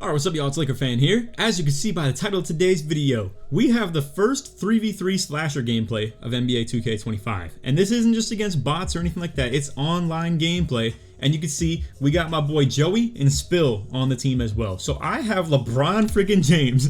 Alright, what's up y'all, it's LakerFan here. As you can see by the title of today's video, we have the first 3v3 slasher gameplay of NBA 2K25. And this isn't just against bots or anything like that, it's online gameplay. And you can see we got my boy Joey and Spill on the team as well. So I have LeBron freaking James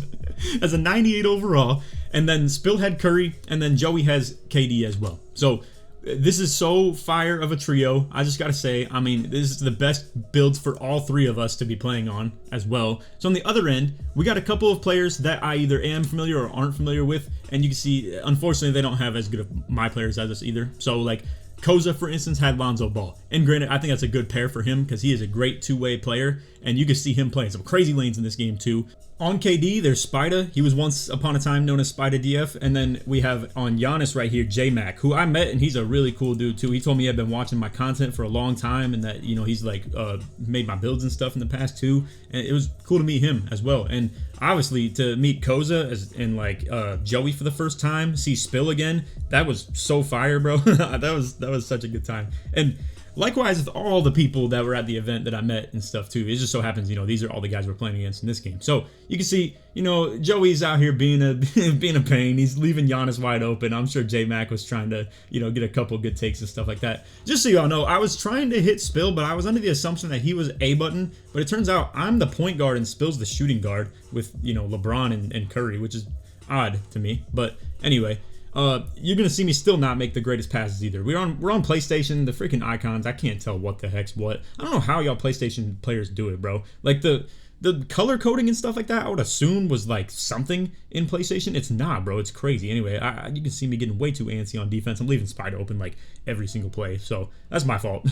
as a 98 overall, and then Spill had Curry, and then Joey has KD as well. So this is so fire of a trio. I just gotta say, I mean, this is the best builds for all three of us to be playing on as well. So on the other end, we got a couple of players that I either am familiar or aren't familiar with, and you can see, unfortunately, they don't have as good of my players as us either. So like Koza, for instance, had Lonzo Ball, and granted, I think that's a good pair for him because he is a great two-way player, and you can see him playing some crazy lanes in this game too. On KD, there's Spida. He was once upon a time known as Spida DF. And then we have on Giannis right here, J-Mac, who I met, and he's a really cool dude too. He told me he had been watching my content for a long time, and that, you know, he's like made my builds and stuff in the past too. And it was cool to meet him as well. And obviously to meet Koza and like Joey for the first time, see Spill again, that was so fire, bro. that was such a good time. And likewise with all the people that were at the event that I met and stuff too. It just so happens, you know, these are all the guys we're playing against in this game. So you can see, you know, Joey's out here being a being a pain. He's leaving Giannis wide open. I'm sure J-Mac was trying to, you know, get a couple good takes and stuff like that. Just so y'all know, I was trying to hit Spill, but I was under the assumption that he was A button. But it turns out I'm the point guard and Spill's the shooting guard with, you know, LeBron and Curry, which is odd to me. But anyway, you're gonna see me still not make the greatest passes either. We're on PlayStation. The freaking icons, I can't tell what the heck's what. I don't know how y'all PlayStation players do it, bro. Like the color coding and stuff like that, I would assume was like something in PlayStation. It's not, bro. It's crazy. Anyway, you can see me getting way too antsy on defense. I'm leaving Spida open like every single play, so that's my fault.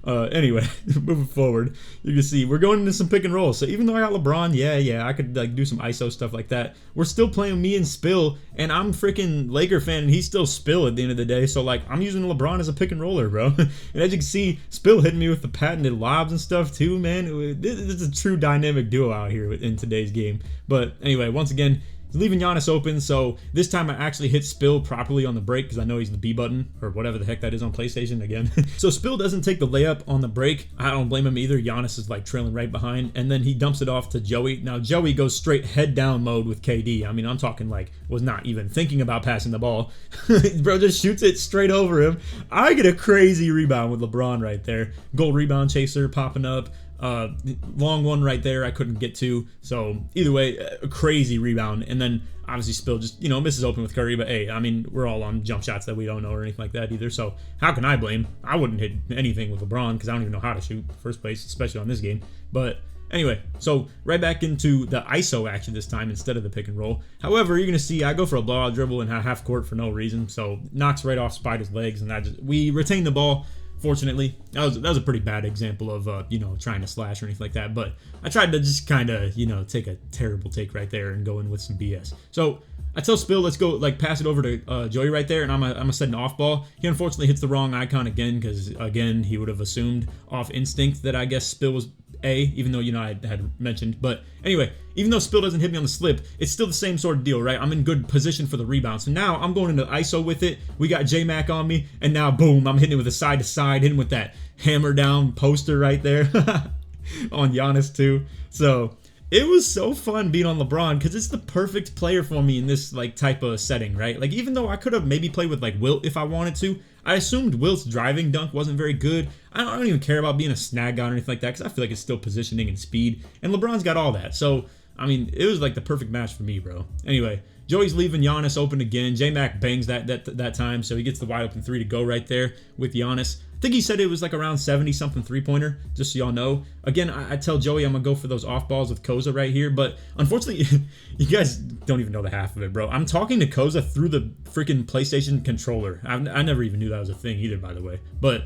Anyway, moving forward, you can see we're going into some pick and roll. So even though I got LeBron, yeah, I could like do some ISO stuff like that. We're still playing me and Spill, and I'm freaking LakerFan, and he's still Spill at the end of the day. So like I'm using LeBron as a pick and roller, bro. And as you can see, Spill hitting me with the patented lobs and stuff too, man. This is a true dynamic duo out here in today's game. But anyway, once again, he's leaving Giannis open, so this time I actually hit Spill properly on the break because I know he's the B button or whatever the heck that is on PlayStation again. So Spill doesn't take the layup on the break. I don't blame him either. Giannis is like trailing right behind, and then he dumps it off to Joey. Now Joey goes straight head down mode with KD. I mean, I'm talking like was not even thinking about passing the ball. Bro just shoots it straight over him. I get a crazy rebound with LeBron right there. Goal rebound chaser popping up. Long one right there I couldn't get to, so either way, a crazy rebound. And then obviously Spill just, you know, misses open with Curry, but hey, I mean, we're all on jump shots that we don't know or anything like that either, so how can I blame? I wouldn't hit anything with LeBron because I don't even know how to shoot in the first place, especially on this game. But anyway, so right back into the ISO action this time instead of the pick and roll. However, you're gonna see I go for a blowout dribble in half court for no reason, so knocks right off Spider's legs, and we retain the ball. Fortunately, that was a pretty bad example of you know, trying to slash or anything like that. But I tried to just kind of, you know, take a terrible take right there and go in with some BS. So I tell Spill, let's go like pass it over to Joey right there, and I'm gonna set an off ball. He unfortunately hits the wrong icon again because again he would have assumed off instinct that I guess Spill was A, even though, you know, I had mentioned. But anyway, even though Spill doesn't hit me on the slip, it's still the same sort of deal, right? I'm in good position for the rebound. So now I'm going into ISO with it. We got J-Mac on me, and now boom, I'm hitting it with a side to side, hitting with that hammer down poster right there on Giannis too. So it was so fun being on LeBron because it's the perfect player for me in this like type of setting, right? Like even though I could have maybe played with like Wilt if I wanted to, I assumed Wilt's driving dunk wasn't very good. I don't even care about being a snag guy or anything like that because I feel like it's still positioning and speed, and LeBron's got all that. So I mean, it was like the perfect match for me, bro. Anyway, Joey's leaving Giannis open again. J-Mac bangs that time, so he gets the wide open three to go right there with Giannis. I think he said it was like around 70-something three-pointer, just so y'all know. Again, I tell Joey I'm going to go for those off balls with Koza right here, but unfortunately, you guys don't even know the half of it, bro. I'm talking to Koza through the freaking PlayStation controller. I never even knew that was a thing either, by the way. But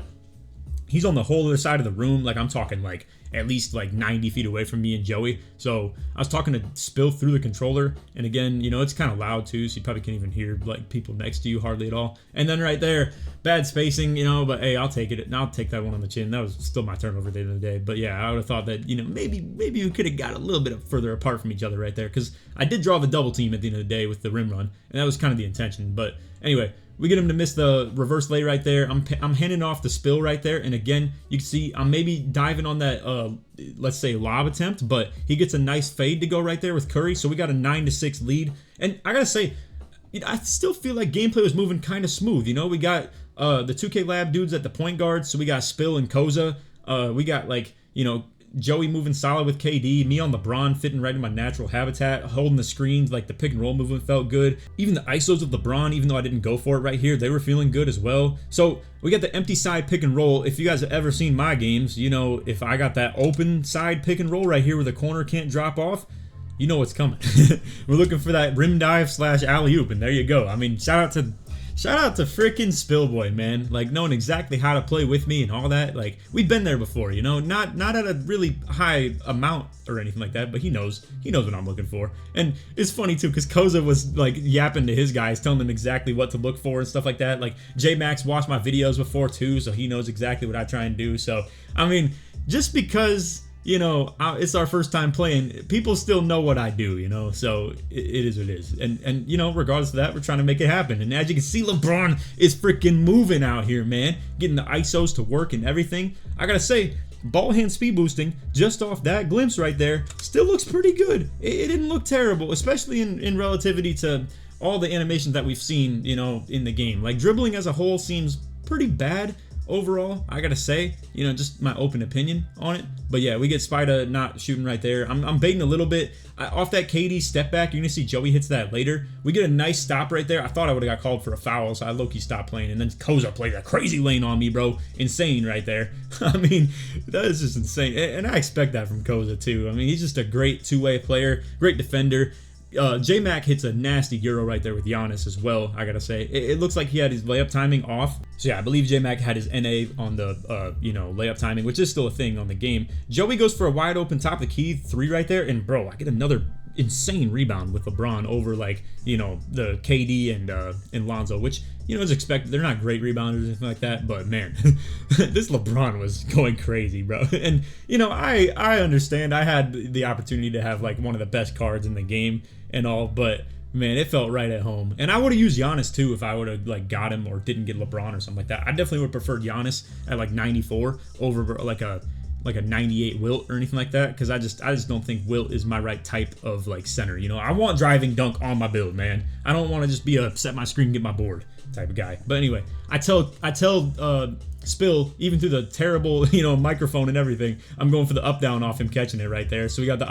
he's on the whole other side of the room. Like, I'm talking like at least like 90 feet away from me and Joey. So I was talking to Spill through the controller, and again, you know, it's kind of loud too, so you probably can't even hear like people next to you hardly at all. And then right there, bad spacing, you know, but hey, I'll take it. And I'll take that one on the chin. That was still my turnover at the end of the day. But yeah, I would have thought that, you know, maybe we could have got a little bit further apart from each other right there, because I did draw the double team at the end of the day with the rim run, and that was kind of the intention. But anyway, we get him to miss the reverse lay right there. I'm handing off the Spill right there, and again, you can see I'm maybe diving on that let's say, lob attempt, but he gets a nice fade to go right there with Curry. So we got a 9-6 lead. And I gotta say, I still feel like gameplay was moving kind of smooth. You know, we got the 2K Lab dudes at the point guard, so we got Spill and Koza. We got, like, you know, Joey moving solid with KD, me on LeBron fitting right in my natural habitat, holding the screens, like the pick and roll movement felt good. Even the ISOs of LeBron, even though I didn't go for it right here, they were feeling good as well. So we got the empty side pick and roll. If you guys have ever seen my games, you know, if I got that open side pick and roll right here where the corner can't drop off, you know what's coming. We're looking for that rim dive / alley-oop, and there you go. I mean, shout out to freaking Spillboy, man. Like, knowing exactly how to play with me and all that. Like, we've been there before, you know. Not at a really high amount or anything like that, but he knows what I'm looking for. And it's funny too, because Koza was like yapping to his guys, telling them exactly what to look for and stuff like that. Like, J-Max watched my videos before too, so he knows exactly what I try and do. So, I mean, just because, you know, it's our first time playing, people still know what I do, you know, so it is what it is. And you know, regardless of that, we're trying to make it happen. And as you can see, LeBron is freaking moving out here, man, getting the ISOs to work and everything. I gotta say, ball hand speed boosting just off that glimpse right there still looks pretty good. It didn't look terrible, especially in relativity to all the animations that we've seen, you know, in the game. Like, dribbling as a whole seems pretty bad overall, I gotta say, you know, just my open opinion on it. But yeah, we get Spider not shooting right there. I'm baiting a little bit off that KD step back. You're gonna see Joey hits that later. We get a nice stop right there. I thought I would have got called for a foul, so I low-key stopped playing. And then Koza played a crazy lane on me, bro. Insane right there. I mean, that is just insane. And I expect that from Koza too. I mean, he's just a great two-way player, great defender. J-Mac hits a nasty Euro right there with Giannis as well, I gotta say. It looks like he had his layup timing off. So yeah, I believe J-Mac had his NA on the, you know, layup timing, which is still a thing on the game. Joey goes for a wide open top of the key 3 right there, and bro, I get another insane rebound with LeBron over, like, you know, the KD and Lonzo, which, you know, is expected. They're not great rebounders or anything like that, but man, this LeBron was going crazy, bro. And, you know, I understand. I had the opportunity to have, like, one of the best cards in the game and all, but man, it felt right at home. And I would have used Giannis too if I would have, like, got him or didn't get LeBron or something like that. I definitely would have preferred Giannis at like 94 over like a 98 Wilt or anything like that, because I just don't think Wilt is my right type of, like, center. You know, I want driving dunk on my build, man. I don't want to just be a set my screen, get my board type of guy. But anyway, I tell Spill, even through the terrible, you know, microphone and everything, I'm going for the up down off him catching it right there. So we got the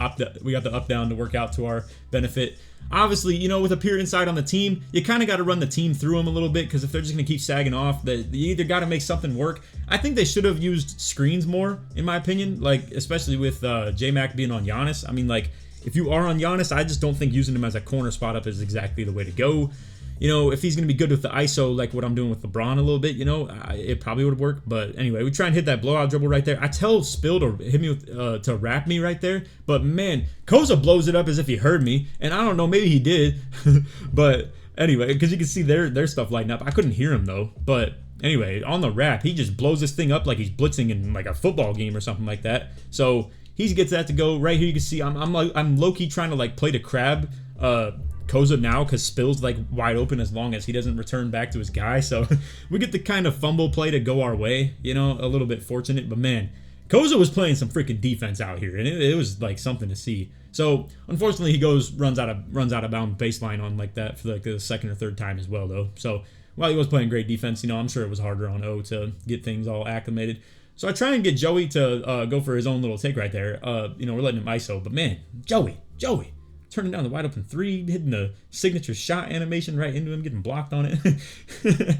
up down to work out to our benefit. Obviously, you know, with a pure inside on the team, you kind of got to run the team through them a little bit, because if they're just going to keep sagging off, you either got to make something work. I think they should have used screens more, in my opinion, like, especially with J-Mac being on Giannis. I mean, like, if you are on Giannis, I just don't think using him as a corner spot up is exactly the way to go. You know, if he's going to be good with the ISO, like what I'm doing with LeBron a little bit, you know, it probably would have worked. But anyway, we try and hit that blowout dribble right there. I tell Spill to hit me with, to wrap me right there. But man, Koza blows it up as if he heard me. And I don't know, maybe he did. But anyway, because you can see their stuff lighting up. I couldn't hear him though. But anyway, on the wrap, he just blows this thing up like he's blitzing in like a football game or something like that. So he gets that to go. Right here you can see I'm low-key trying to, like, play the crab Koza now, because Spill's, like, wide open as long as he doesn't return back to his guy. So we get the kind of fumble play to go our way, you know, a little bit fortunate. But man, Koza was playing some freaking defense out here, and it was like something to see. So unfortunately, he runs out of bound baseline on like that for like the second or third time as well, though. So while he was playing great defense, you know, I'm sure it was harder on O to get things all acclimated. So I try and get Joey to go for his own little take right there. You know, we're letting him ISO, but man, Joey. Turning down the wide open 3, hitting the signature shot animation right into him, getting blocked on it.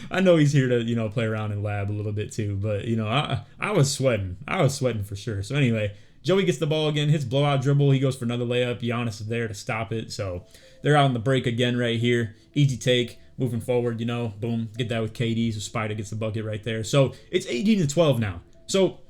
I know he's here to, you know, play around in lab a little bit too, but, you know, I was sweating. I was sweating for sure. So anyway, Joey gets the ball again, hits blowout dribble. He goes for another layup. Giannis is there to stop it. So they're out on the break again right here. Easy take. Moving forward, you know, boom, get that with KD. So Spider gets the bucket right there. So it's 18-12 now. So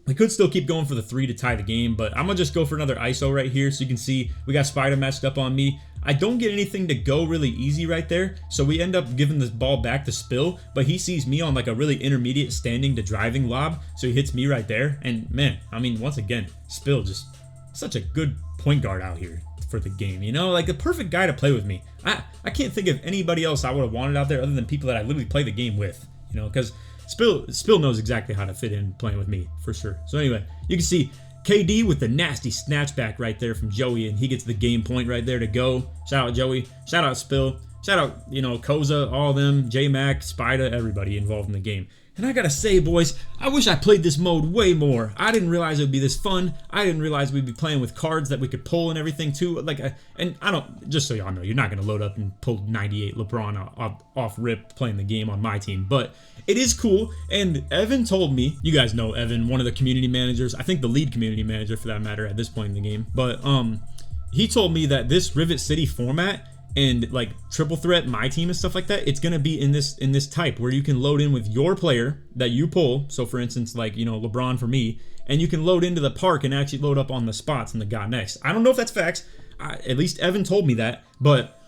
we could still keep going for the 3 to tie the game, but I'm going to just go for another ISO right here. So you can see we got Spider matched up on me. I don't get anything to go really easy right there. So we end up giving this ball back to Spill, but he sees me on like a really intermediate standing to driving lob. So he hits me right there. And man, I mean, once again, Spill just such a good point guard out here for the game, you know, like the perfect guy to play with me. I can't think of anybody else I would have wanted out there other than people that I literally play the game with, you know, because Spill knows exactly how to fit in playing with me for sure. So anyway, you can see KD with the nasty snatchback right there from Joey, and he gets the game point right there to go. Shout out Joey. Shout out Spill. Shout out, you know, Koza, all of them, J-Mac, Spida, everybody involved in the game. And I gotta say, boys, I wish I played this mode way more. I didn't realize it would be this fun. I didn't realize we'd be playing with cards that we could pull and everything too. And I don't, just so y'all know, you're not gonna load up and pull 98 LeBron off rip playing the game on my team. But it is cool. And Evan told me, you guys know Evan, one of the community managers, I think the lead community manager for that matter at this point in the game. But he told me that this Rivet City format and like triple threat, MyTeam and stuff like that, it's gonna be in this type where you can load in with your player that you pull. So for instance, like, you know, LeBron for me, and you can load into the park and actually load up on the spots in the guy next. I don't know if that's facts. At least Evan told me that, but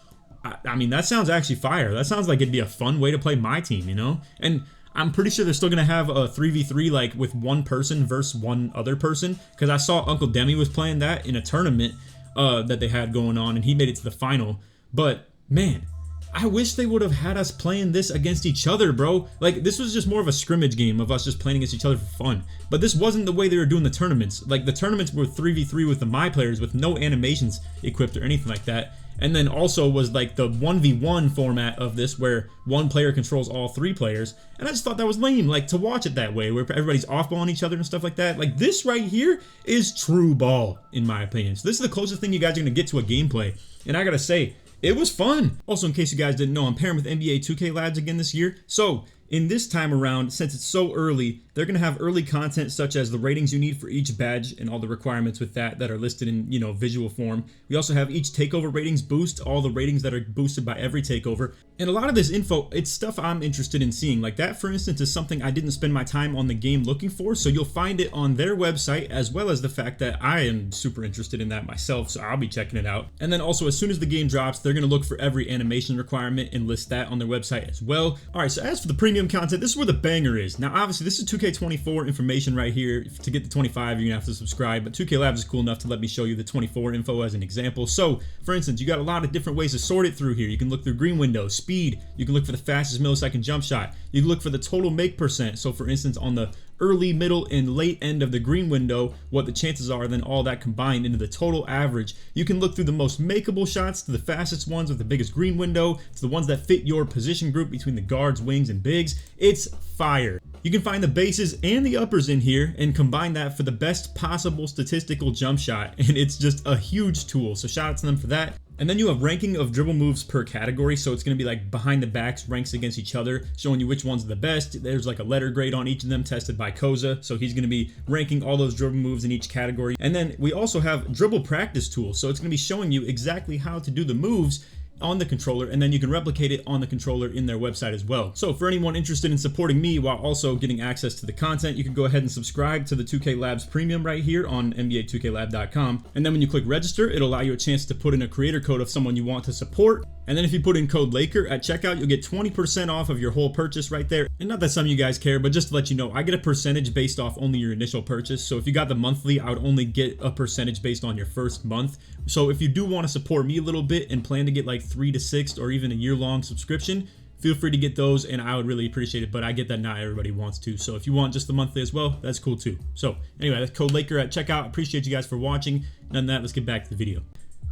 I mean, that sounds actually fire. That sounds like it'd be a fun way to play MyTeam, you know? And I'm pretty sure they're still gonna have a 3v3 like with one person versus one other person, because I saw Uncle Demi was playing that in a tournament that they had going on, and he made it to the final. But man, I wish they would have had us playing this against each other, bro. Like, this was just more of a scrimmage game of us just playing against each other for fun. But this wasn't the way they were doing the tournaments. Like, the tournaments were 3v3 with the My players with no animations equipped or anything like that. And then also was like the 1v1 format of this where one player controls all three players. And I just thought that was lame, like, to watch it that way where everybody's off-balling each other and stuff like that. Like, this right here is true ball, in my opinion. So this is the closest thing you guys are going to get to a gameplay. And I gotta say, it was fun. Also, in case you guys didn't know, I'm pairing with NBA 2K Labs again this year. So, in this time around, since it's so early, they're going to have early content such as the ratings you need for each badge and all the requirements with that are listed in, you know, visual form. We also have each takeover ratings boost, all the ratings that are boosted by every takeover. And a lot of this info, it's stuff I'm interested in seeing. Like that, for instance, is something I didn't spend my time on the game looking for, so you'll find it on their website, as well as the fact that I am super interested in that myself, so I'll be checking it out. And then also, as soon as the game drops, they're going to look for every animation requirement and list that on their website as well. Alright, so as for the premium content, this is where the banger is. Now, obviously, this is 2K24 information right here. To get the 25, you're gonna have to subscribe, but 2K Labs is cool enough to let me show you the 24 info as an example. So, for instance, you got a lot of different ways to sort it through here. You can look through green window, speed, you can look for the fastest millisecond jump shot, you can look for the total make percent. So, for instance, on the early, middle, and late end of the green window, what the chances are, then all that combined into the total average. You can look through the most makeable shots to the fastest ones with the biggest green window, to the ones that fit your position group between the guards, wings, and bigs. It's fire. You can find the bases and the uppers in here and combine that for the best possible statistical jump shot, and it's just a huge tool, so shout out to them for that. And then you have ranking of dribble moves per category, so it's going to be like behind the backs ranks against each other, showing you which one's the best. There's like a letter grade on each of them tested by Koza, so he's going to be ranking all those dribble moves in each category. And then we also have dribble practice tools, so it's going to be showing you exactly how to do the moves on the controller, and then you can replicate it on the controller in their website as well. So for anyone interested in supporting me while also getting access to the content, you can go ahead and subscribe to the 2K Labs Premium right here on NBA2KLab.com. And then when you click register, it'll allow you a chance to put in a creator code of someone you want to support. And then if you put in code Laker at checkout, you'll get 20% off of your whole purchase right there. And not that some of you guys care, but just to let you know, I get a percentage based off only your initial purchase. So if you got the monthly, I would only get a percentage based on your first month. So if you do want to support me a little bit and plan to get like 3 to 6 or even a year-long subscription, feel free to get those and I would really appreciate it. But I get that not everybody wants to. So if you want just the monthly as well, that's cool too. So anyway, that's code Laker at checkout. Appreciate you guys for watching. None of that, let's get back to the video.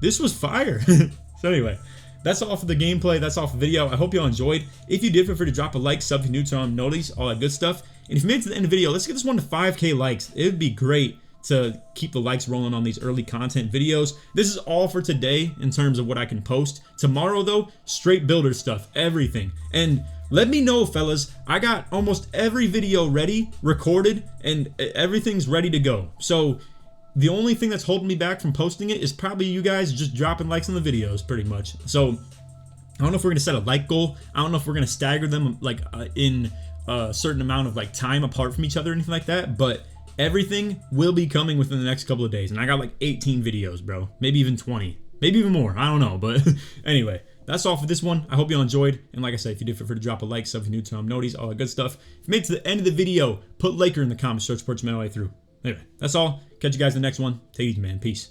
This was fire. So anyway, that's all for the gameplay. That's all for the video. I hope y'all enjoyed. If you did, feel free to drop a like, sub if you're new to notice, all that good stuff. And if you made it to the end of the video, let's get this one to 5K likes. It would be great to keep the likes rolling on these early content videos. This is all for today in terms of what I can post. Tomorrow though, straight builder stuff, everything. And let me know, fellas, I got almost every video ready, recorded, and everything's ready to go. So the only thing that's holding me back from posting it is probably you guys just dropping likes on the videos, pretty much. So I don't know if we're gonna set a like goal. I don't know if we're gonna stagger them like in a certain amount of like time apart from each other or anything like that, but everything will be coming within the next couple of days. And I got like 18 videos, bro. Maybe even 20. Maybe even more. I don't know. But anyway, that's all for this one. I hope you all enjoyed. And like I said, if you did, feel free to drop a like, sub if you're new to notice, all that good stuff. If you made it to the end of the video, put Laker in the comments. Search support your man all the way through. Anyway, that's all. Catch you guys in the next one. Take it easy, man. Peace.